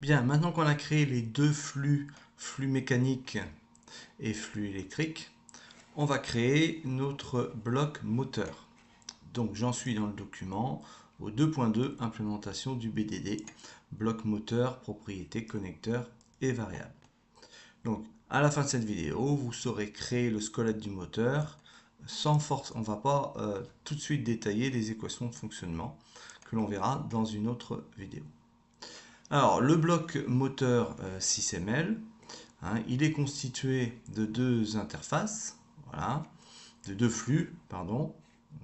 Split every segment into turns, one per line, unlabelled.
Bien, maintenant qu'on a créé les deux flux mécanique et flux électrique, on va créer notre bloc moteur. Donc j'en suis dans le document au 2.2 implémentation du BDD, bloc moteur, propriétés, connecteur et variable. Donc à la fin de cette vidéo, vous saurez créer le squelette du moteur sans force. On ne va pas tout de suite détailler les équations de fonctionnement que l'on verra dans une autre vidéo. Alors, le bloc moteur 6ML, il est constitué de deux interfaces, voilà, de deux flux, pardon,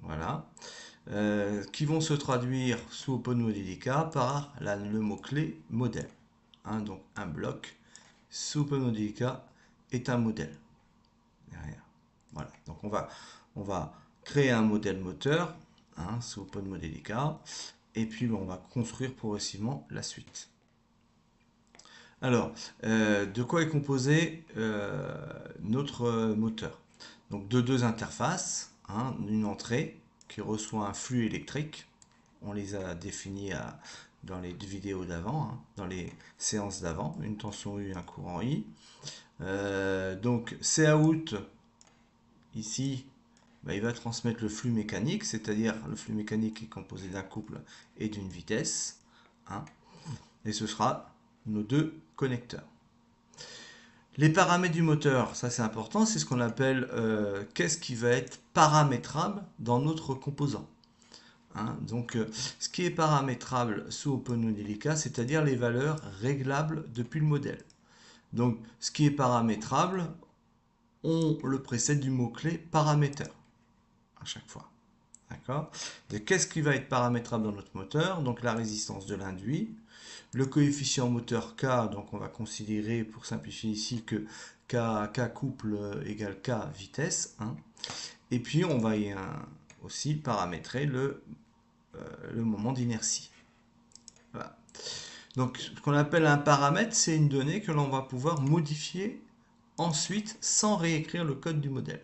voilà, qui vont se traduire sous OpenModelica par le mot-clé modèle. Donc, un bloc sous OpenModelica est un modèle. Derrière. Voilà, donc on va créer un modèle moteur sous OpenModelica, et puis on va construire progressivement la suite. Alors, de quoi est composé notre moteur? Donc de deux interfaces, une entrée qui reçoit un flux électrique. On les a définis dans les vidéos d'avant, dans les séances d'avant, une tension U, un courant I. Donc Cout, ici, il va transmettre le flux mécanique, c'est-à-dire le flux mécanique est composé d'un couple et d'une vitesse. Et ce sera nos deux connecteurs. Les paramètres du moteur, ça c'est important, c'est ce qu'on appelle qu'est-ce qui va être paramétrable dans notre composant. Donc ce qui est paramétrable sous OpenModelica, c'est-à-dire les valeurs réglables depuis le modèle. Donc ce qui est paramétrable, on le précède du mot-clé paraméter à chaque fois. D'accord? Qu'est-ce qui va être paramétrable dans notre moteur? Donc la résistance de l'induit, le coefficient moteur K, donc on va considérer pour simplifier ici que K couple égale K vitesse. Et puis on va aussi paramétrer le moment d'inertie. Voilà. Donc ce qu'on appelle un paramètre, c'est une donnée que l'on va pouvoir modifier ensuite sans réécrire le code du modèle.